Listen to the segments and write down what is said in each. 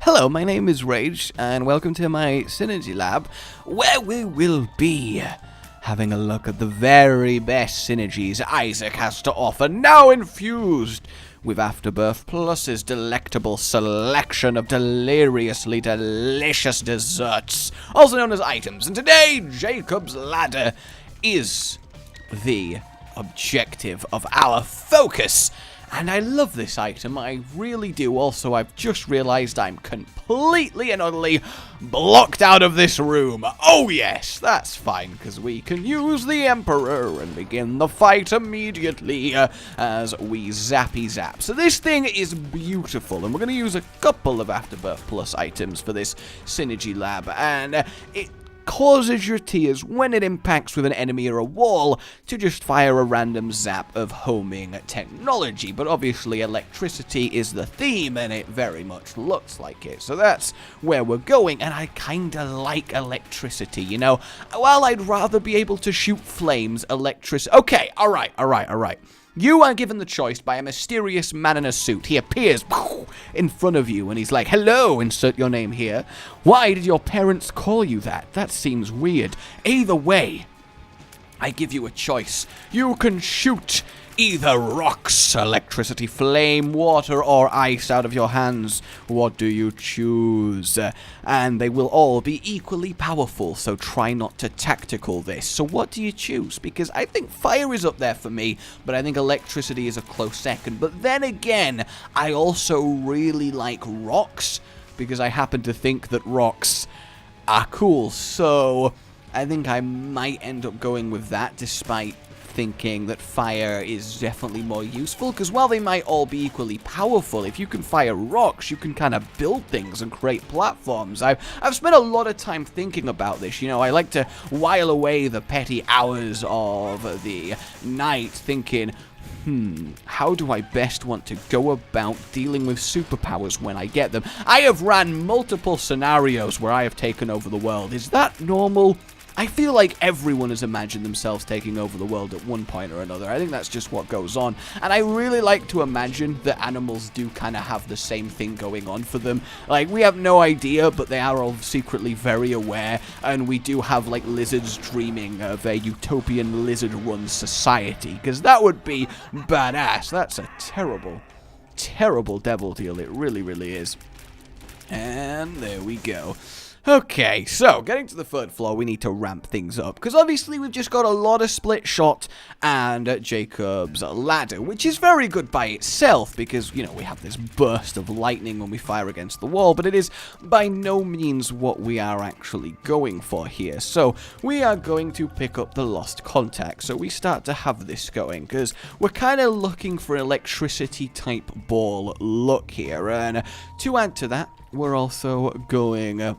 Hello, my name is Rage, and welcome to my Synergy Lab, where we will be having a look at the very best synergies Isaac has to offer, now infused with Afterbirth plus his delectable selection of deliriously delicious desserts, also known as items. And today, Jacob's Ladder is the objective of our focus. And I love this item, I really do. Also, I've just realized I'm completely and utterly blocked out of this room. Oh yes, that's fine, because we can use the Emperor and begin the fight immediately as we zappy zap. So this thing is beautiful, and we're going to use a couple of Afterbirth Plus items for this Synergy Lab, and it causes your tears when it impacts with an enemy or a wall to just fire a random zap of homing technology. But obviously electricity is the theme, and it very much looks like it. So that's where we're going, and I kinda like electricity, you know? While I'd rather be able to shoot flames, electricity... Okay, alright. You are given the choice by a mysterious man in a suit. He appears in front of you, and he's like, hello, insert your name here. Why did your parents call you that? That seems weird. Either way, I give you a choice. You can shoot either rocks, electricity, flame, water, or ice out of your hands. What do you choose? And they will all be equally powerful, so try not to tactical this. So what do you choose? Because I think fire is up there for me, but I think electricity is a close second. But then again, I also really like rocks, because I happen to think that rocks are cool. So I think I might end up going with that, despite thinking that fire is definitely more useful, because while they might all be equally powerful, if you can fire rocks, you can kind of build things and create platforms. I've spent a lot of time thinking about this. You know, I like to while away the petty hours of the night thinking, how do I best want to go about dealing with superpowers when I get them? I have ran multiple scenarios where I have taken over the world. Is that normal? I feel like everyone has imagined themselves taking over the world at one point or another. I think that's just what goes on. And I really like to imagine that animals do kind of have the same thing going on for them. Like, we have no idea, but they are all secretly very aware. And we do have, like, lizards dreaming of a utopian lizard-run society. Because that would be badass. That's a terrible, terrible devil deal. It really, really is. And there we go. Okay, so, getting to the third floor, we need to ramp things up, because obviously we've just got a lot of split shot and Jacob's Ladder, which is very good by itself, because, you know, we have this burst of lightning when we fire against the wall, but it is by no means what we are actually going for here. So, we are going to pick up the lost contact, so we start to have this going, because we're kind of looking for electricity-type ball look here, and to add to that, we're also going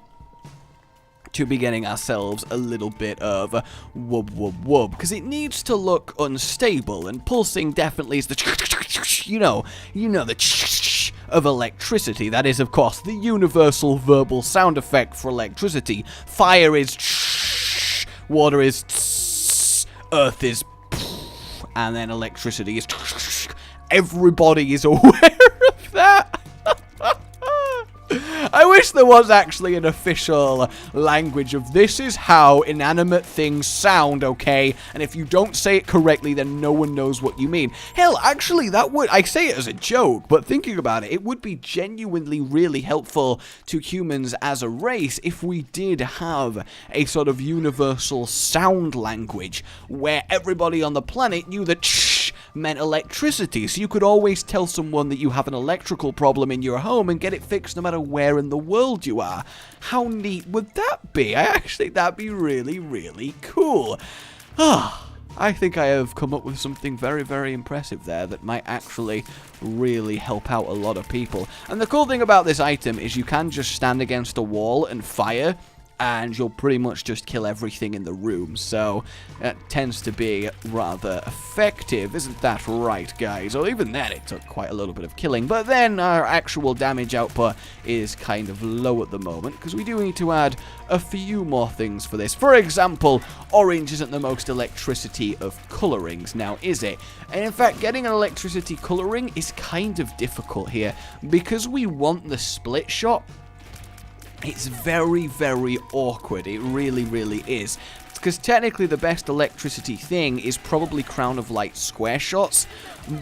to be getting ourselves a little bit of wub wub wub, because it needs to look unstable, and pulsing definitely is the you know the of electricity. That is, of course, the universal verbal sound effect for electricity. Fire is water is earth is, and then electricity is. Everybody is aware of that. I wish there was actually an official language of this is how inanimate things sound, okay? And if you don't say it correctly, then no one knows what you mean. Hell, actually, that would... I say it as a joke, but thinking about it, it would be genuinely really helpful to humans as a race if we did have a sort of universal sound language where everybody on the planet knew that meant electricity, so you could always tell someone that you have an electrical problem in your home and get it fixed no matter where in the world you are. How neat would that be? I actually think that'd be really, really cool. I think I have come up with something very, very impressive there that might actually really help out a lot of people. And the cool thing about this item is you can just stand against a wall and fire, and you'll pretty much just kill everything in the room, so it tends to be rather effective. Isn't that right, guys? Or even then, it took quite a little bit of killing, but then our actual damage output is kind of low at the moment, because we do need to add a few more things for this. For example, orange isn't the most electricity of colorings, now is it? And in fact, getting an electricity coloring is kind of difficult here, because we want the split shot. It's very, very awkward. It really, really is. Because technically the best electricity thing is probably Crown of Light square shots,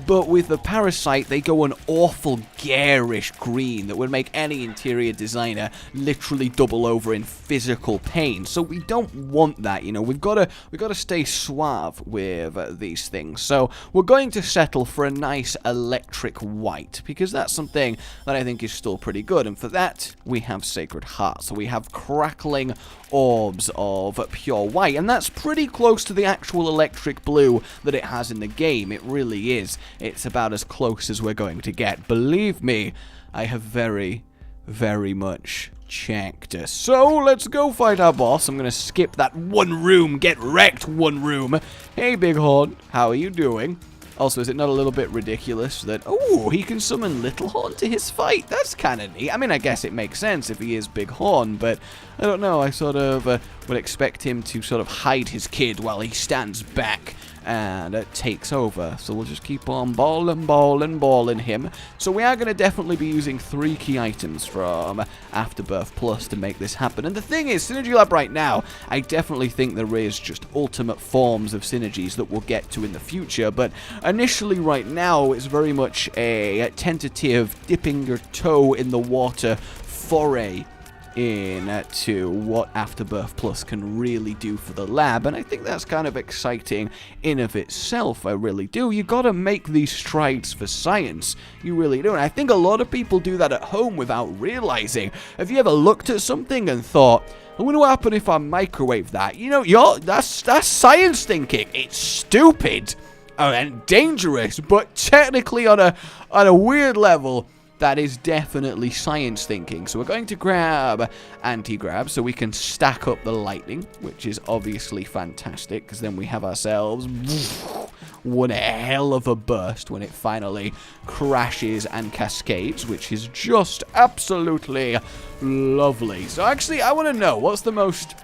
but with the Parasite they go an awful garish green that would make any interior designer literally double over in physical pain. So we don't want that, you know. We've got to stay suave with these things. So we're going to settle for a nice electric white, because that's something that I think is still pretty good. And for that we have Sacred Heart. So we have crackling orbs of pure white, and that's pretty close to the actual electric blue that it has in the game. It really is. It's about as close as we're going to get. Believe me, I have very, very much checked. So let's go fight our boss. I'm gonna skip that one room. Get wrecked, one room. Hey, Bighorn, how are you doing? Also, is it not a little bit ridiculous that, oh, he can summon Little Horn to his fight? That's kind of neat. I mean, I guess it makes sense if he is Big Horn, but I don't know. I sort of would expect him to sort of hide his kid while he stands back and takes over. So we'll just keep on balling him. So we are going to definitely be using 3 key items from Afterbirth Plus to make this happen. And the thing is, Synergy Lab right now, I definitely think there is just ultimate forms of synergies that we'll get to in the future. But initially right now, it's very much a tentative dipping your toe in the water foray into what Afterbirth Plus can really do for the lab, and I think that's kind of exciting in of itself. I really do. You gotta make these strides for science. You really do, and I think a lot of people do that at home without realizing. Have you ever looked at something and thought, I wonder what would happen if I microwave that? You know, that's science thinking. It's stupid and dangerous, but technically on a weird level, that is definitely science thinking. So we're going to grab anti-grab so we can stack up the lightning, which is obviously fantastic, because then we have ourselves one hell of a burst when it finally crashes and cascades, which is just absolutely lovely. So actually, I want to know, what's the most...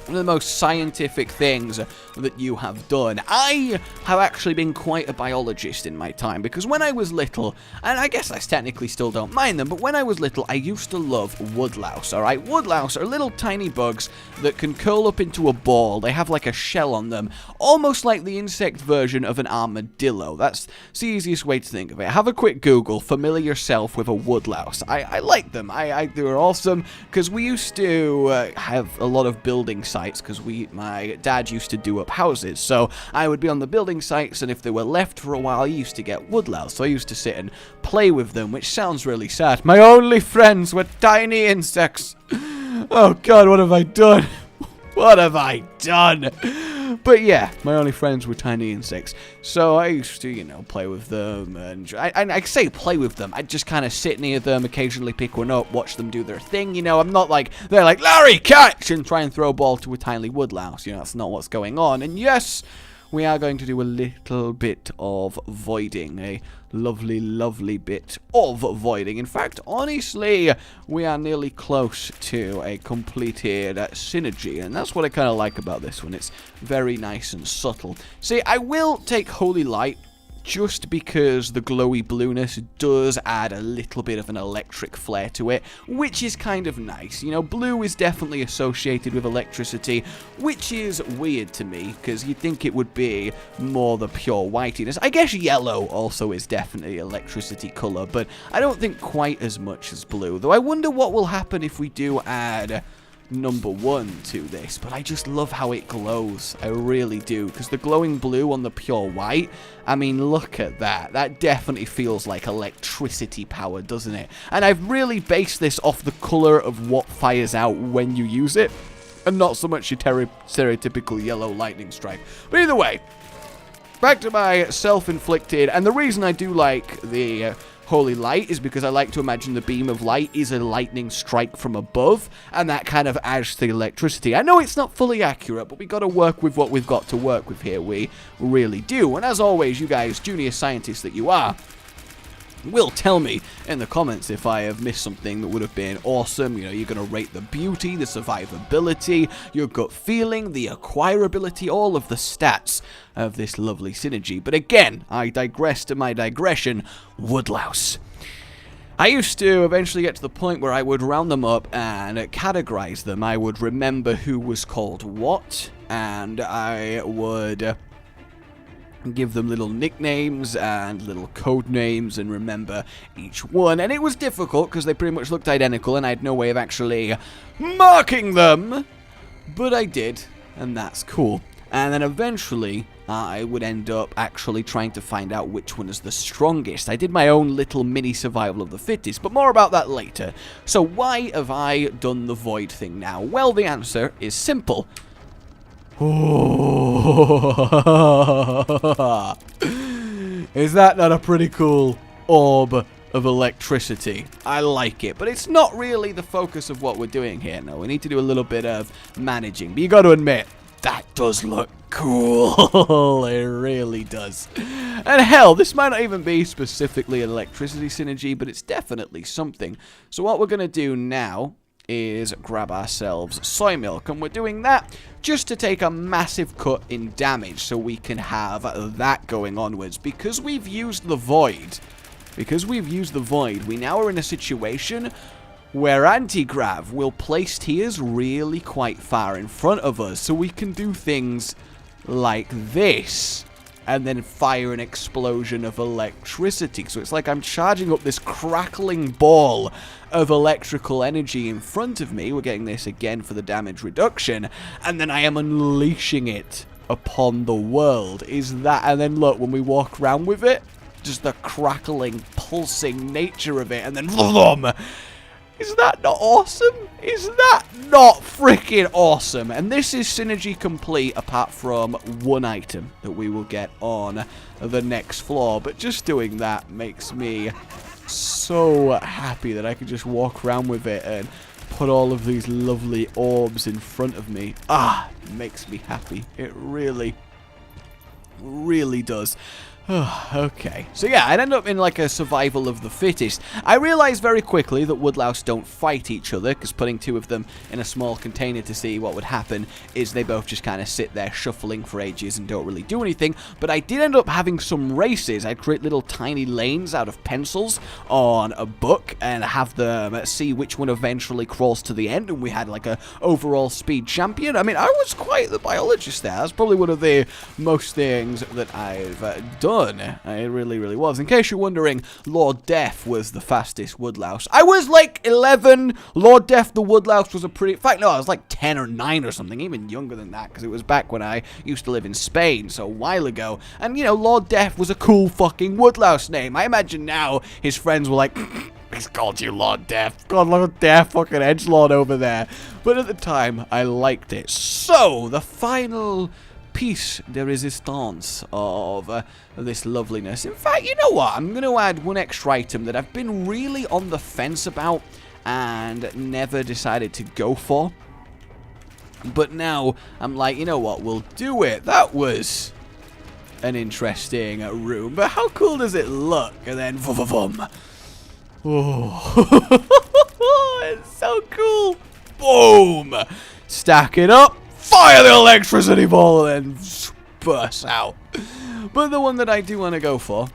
one of the most scientific things that you have done? I have actually been quite a biologist in my time, because when I was little, and I guess I technically still don't mind them, but when I was little, I used to love woodlouse, alright? Woodlouse are little tiny bugs that can curl up into a ball. They have like a shell on them, almost like the insect version of an armadillo. That's the easiest way to think of it. Have a quick Google, familiar yourself with a woodlouse. I like them. They were awesome, because we used to have a lot of building sites, because my dad used to do up houses, so I would be on the building sites, and if they were left for a while, I used to get woodlouse, so I used to sit and play with them, which sounds really sad. My only friends were tiny insects. Oh god, what have I done? What have I done? But yeah, my only friends were tiny insects, so I used to, you know, play with them, and I say play with them, I'd just kind of sit near them, occasionally pick one up, watch them do their thing, you know. I'm not like, they're like, Larry, catch, and try and throw a ball to a tiny woodlouse, you know, that's not what's going on. And yes, we are going to do a little bit of voiding, a lovely, lovely bit of voiding. In fact, honestly, we are nearly close to a completed synergy, and that's what I kind of like about this one. It's very nice and subtle. See, I will take Holy Light, just because the glowy blueness does add a little bit of an electric flair to it, which is kind of nice. You know, blue is definitely associated with electricity, which is weird to me, because you'd think it would be more the pure whitiness. I guess yellow also is definitely electricity color, but I don't think quite as much as blue, though I wonder what will happen if we do add number 1 to this. But I just love how it glows. I really do, because the glowing blue on the pure white, I mean, look at that. That definitely feels like electricity power, doesn't it? And I've really based this off the color of what fires out when you use it, and not so much your stereotypical yellow lightning strike. But either way, back to my self-inflicted, and the reason I do like the holy light is because I like to imagine the beam of light is a lightning strike from above, and that kind of adds to the electricity. I know it's not fully accurate, but we got to work with what we've got to work with here. We really do. And as always, you guys, junior scientists that you are, will tell me in the comments if I have missed something that would have been awesome. You know, you're going to rate the beauty, the survivability, your gut feeling, the acquirability, all of the stats of this lovely synergy. But again, I digress to my digression. Woodlouse. I used to eventually get to the point where I would round them up and categorize them. I would remember who was called what, and I would give them little nicknames and little code names and remember each one. And it was difficult because they pretty much looked identical and I had no way of actually marking them. But I did, and that's cool. And then eventually I would end up actually trying to find out which one is the strongest. I did my own little mini survival of the fittest, but more about that later. So why have I done the void thing now? Well, the answer is simple. Oh. Is that not a pretty cool orb of electricity? I like it, but it's not really the focus of what we're doing here. No, we need to do a little bit of managing, but you got to admit, that does look cool. It really does. And hell, this might not even be specifically an electricity synergy, but it's definitely something. So what we're going to do now is grab ourselves soy milk, and we're doing that just to take a massive cut in damage so we can have that going onwards. Because we've used the void, we now are in a situation where anti-grav will place tiers really quite far in front of us, so we can do things like this and then fire an explosion of electricity. So it's like I'm charging up this crackling ball of electrical energy in front of me. We're getting this again for the damage reduction, and then I am unleashing it upon the world. Is that, and then look, when we walk around with it, just the crackling, pulsing nature of it, and then boom. Is that not awesome? Is that not freaking awesome? And this is synergy complete apart from one item that we will get on the next floor. But just doing that makes me so happy that I can just walk around with it and put all of these lovely orbs in front of me. Ah, it makes me happy. It really, really does. Okay, so yeah, I'd end up in like a survival of the fittest. I realized very quickly that woodlouse don't fight each other, because putting two of them in a small container to see what would happen is they both just kind of sit there shuffling for ages and don't really do anything. But I did end up having some races. I'd create little tiny lanes out of pencils on a book and have them see which one eventually crawls to the end, and we had like a overall speed champion. I mean, I was quite the biologist there. That's probably one of the most things that I've done. It really, really was. In case you're wondering, Lord Death was the fastest woodlouse. I was like 11. Lord Death the woodlouse was a pretty... In fact, no, I was like 10 or 9 or something, even younger than that, because it was back when I used to live in Spain, so a while ago. And, you know, Lord Death was a cool fucking woodlouse name. I imagine now his friends were like... He's called you Lord Death. God, Lord Death, fucking edgelord over there. But at the time, I liked it. So, the final piece de resistance of this loveliness. In fact, you know what? I'm going to add one extra item that I've been really on the fence about and never decided to go for. But now, I'm like, you know what? We'll do it. That was an interesting room. But how cool does it look? And then, vroom. Oh, it's so cool. Boom. Stack it up. Fire the electricity ball and then burst out. But the one that I do want to go for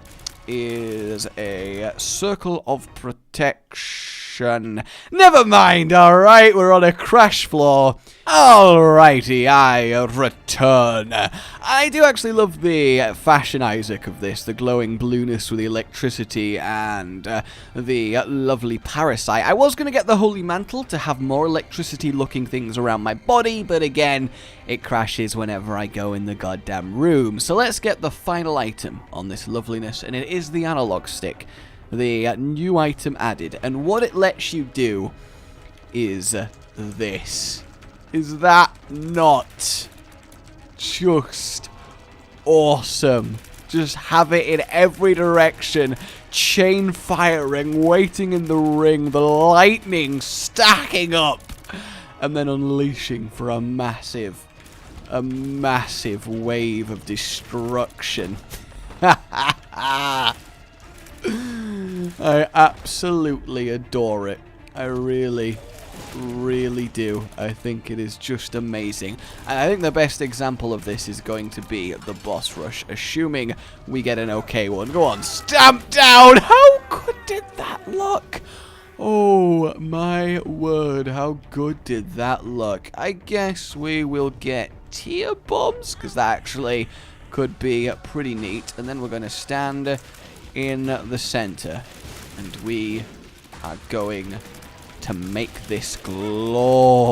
is a circle of protection. Never mind, alright, we're on a crash floor. Alrighty, I return. I do actually love the fashion, Isaac, of this. The glowing blueness with the electricity and the lovely parasite. I was going to get the holy mantle to have more electricity-looking things around my body, but again, it crashes whenever I go in the goddamn room. So let's get the final item on this loveliness, and it is the analog stick. The new item added, and what it lets you do is this. Is that not just awesome? Just have it in every direction. Chain firing, waiting in the ring, the lightning stacking up. And then unleashing for a massive wave of destruction. I absolutely adore it. I really do. I think it is just amazing. And I think the best example of this is going to be the boss rush, assuming we get an okay one. Go on, stamp down! How good did that look? Oh my word, how good did that look? I guess we will get tier bombs, because that actually could be pretty neat. And then we're going to stand in the center, and we are going to make this glorious.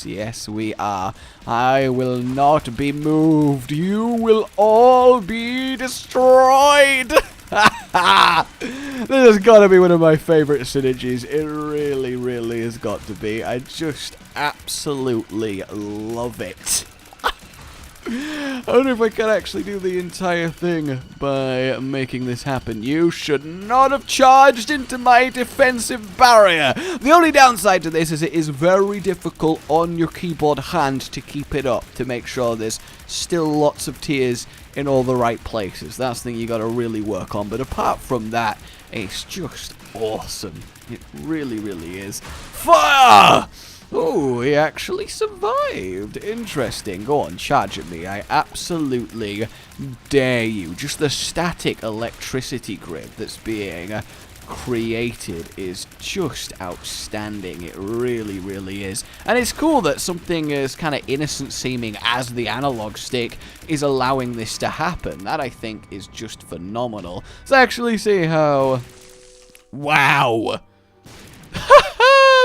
Yes, we are. I will not be moved. You will all be destroyed. This has got to be one of my favorite synergies. It really has got to be. I just absolutely love it. I wonder if I can actually do the entire thing by making this happen. You should not have charged into my defensive barrier. The only downside to this is it is very difficult on your keyboard hand to keep it up, to make sure there's still lots of tiers in all the right places. That's the thing you got to really work on. But apart from that, it's just awesome. It really is. Fire! Oh, he actually survived. Interesting. Go on, charge at me. I absolutely dare you. Just the static electricity grid that's being created is just outstanding. It really is. And it's cool that something as kind of innocent seeming as the analog stick is allowing this to happen. That, I think, is just phenomenal. Let's actually see how... Wow!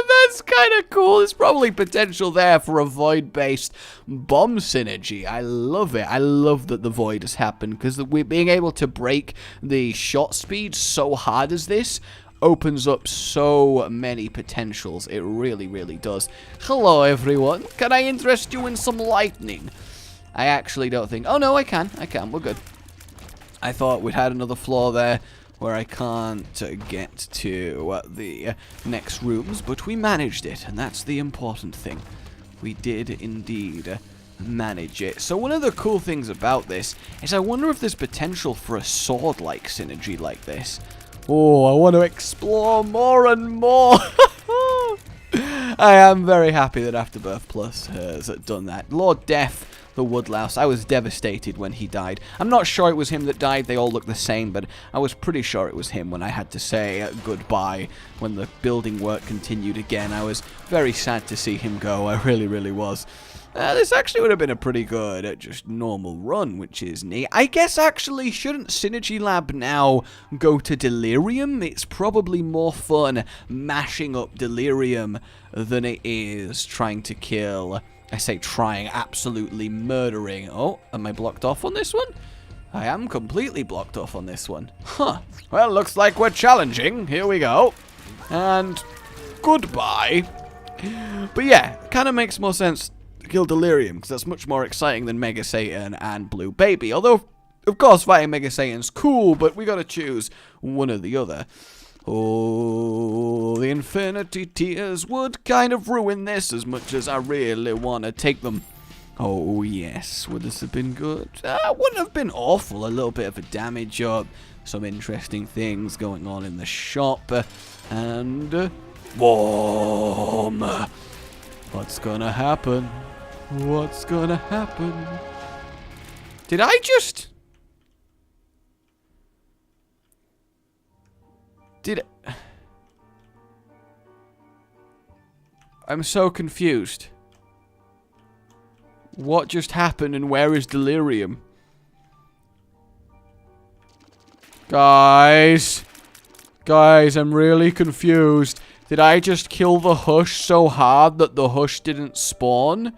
That's kind of cool. There's probably potential there for a void-based bomb synergy. I love it. I love that the void has happened, because we're being able to break the shot speed so hard as this opens up so many potentials. It really does. Hello, everyone. Can I interest you in some lightning? I actually don't think... Oh, no, I can. We're good. I thought we'd had another floor there where I can't get to the next rooms, but we managed it, and that's the important thing. We did indeed manage it. So one of the cool things about this is I wonder if there's potential for a sword-like synergy like this. Oh, I want to explore more and more. I am very happy that Afterbirth Plus has done that. Lord Death, the Woodlouse, I was devastated when he died. I'm not sure it was him that died, they all look the same, but I was pretty sure it was him when I had to say goodbye when the building work continued again. I was very sad to see him go, I really was. This actually would have been a pretty good, just normal run, which is neat. I guess actually, shouldn't Synergy Lab now go to Delirium? It's probably more fun mashing up Delirium than it is trying to kill... I say trying, absolutely murdering. Oh, am I blocked off on this one? I am completely blocked off on this one. Huh. Well, looks like we're challenging. Here we go. And goodbye. But yeah, kind of makes more sense to kill Delirium, because that's much more exciting than Mega Satan and Blue Baby. Although, of course, fighting Mega Satan's cool, but we gotta choose one or the other. Oh, the Infinity Tears would kind of ruin this as much as I really want to take them. Oh, yes. Would this have been good? Wouldn't have been awful. A little bit of a damage up. Some interesting things going on in the shop. And... boom! What's gonna happen? What's gonna happen? Did I just... I'm so confused. What just happened and where is Delirium? Guys, I'm really confused. Did I just kill the Hush so hard that the Hush didn't spawn?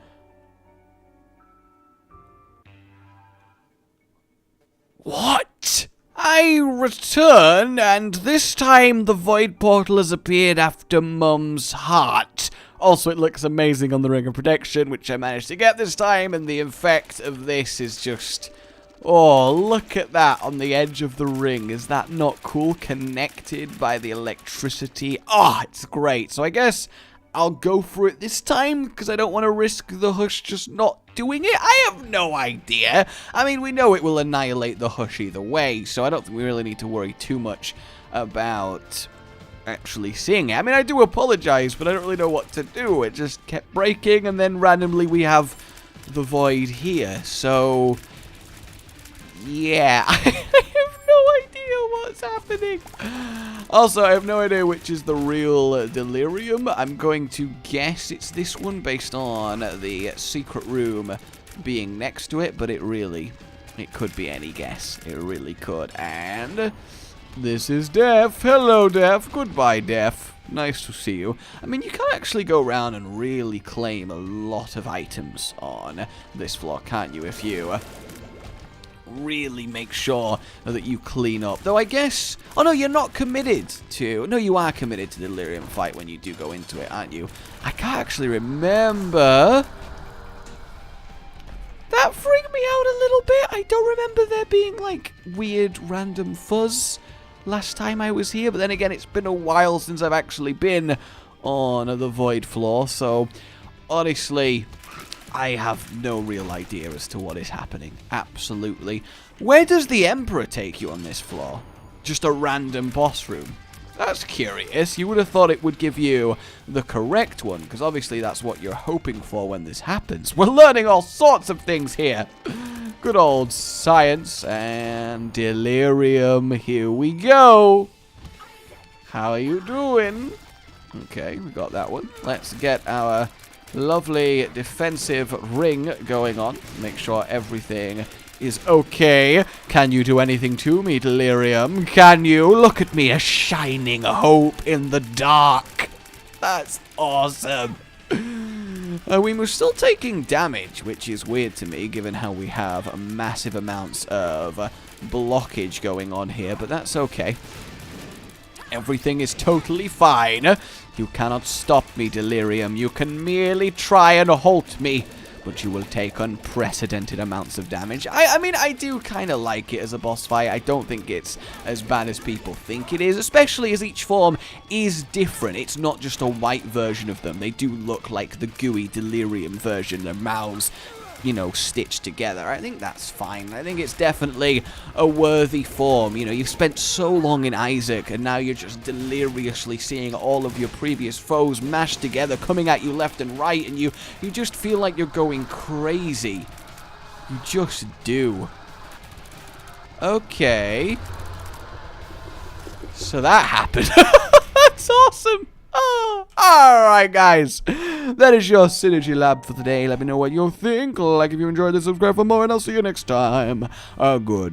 What? I return, and this time the Void Portal has appeared after Mum's heart. Also, it looks amazing on the Ring of Protection, which I managed to get this time, and the effect of this is just... Oh, look at that on the edge of the ring. Is that not cool? Connected by the electricity. Oh, it's great. So I guess I'll go for it this time because I don't want to risk the Hush just not doing it. I have no idea. I mean, we know it will annihilate the Hush either way, so I don't think we really need to worry too much about actually seeing it. I mean, I do apologize, but I don't really know what to do. It just kept breaking, and then randomly we have the void here. So yeah, I have no idea what's happening. Also, I have no idea which is the real delirium. I'm going to guess it's this one based on the secret room being next to it, but it could be any guess. It really could. And this is Def. Hello, Def. Goodbye, Def. Nice to see you. I mean, you can actually go around and really claim a lot of items on this floor, can't you, if you really make sure that you clean up. Though I guess... Oh, no, you're not committed to... No, you are committed to the Delirium fight when you do go into it, aren't you? I can't actually remember. That freaked me out a little bit. I don't remember there being, like, weird random fuzz last time I was here. But then again, it's been a while since I've actually been on the Void floor. So, honestly, I have no real idea as to what is happening. Absolutely. Where does the Emperor take you on this floor? Just a random boss room. That's curious. You would have thought it would give you the correct one, because obviously that's what you're hoping for when this happens. We're learning all sorts of things here. Good old science and delirium. Here we go. How are you doing? Okay, we got that one. Let's get our lovely defensive ring going on. Make sure everything is okay. Can you do anything to me, Delirium? Can you? Look at me, a shining hope in the dark. That's awesome. We were still taking damage, which is weird to me, given how we have massive amounts of blockage going on here, but that's okay. Everything is totally fine. You cannot stop me, Delirium. You can merely try and halt me, but you will take unprecedented amounts of damage. I mean, I do kind of like it as a boss fight. I don't think it's as bad as people think it is, especially as each form is different. It's not just a white version of them. They do look like the gooey Delirium version. Their mouths, you know, stitched together. I think that's fine. I think it's definitely a worthy form. You know, you've spent so long in Isaac, and now you're just deliriously seeing all of your previous foes mashed together, coming at you left and right, and you just feel like you're going crazy. You just do. Okay. So that happened. That's awesome. Oh, alright, guys. That is your Synergy Lab for today. Let me know what you think. Like if you enjoyed this, subscribe for more, and I'll see you next time. Goodbye.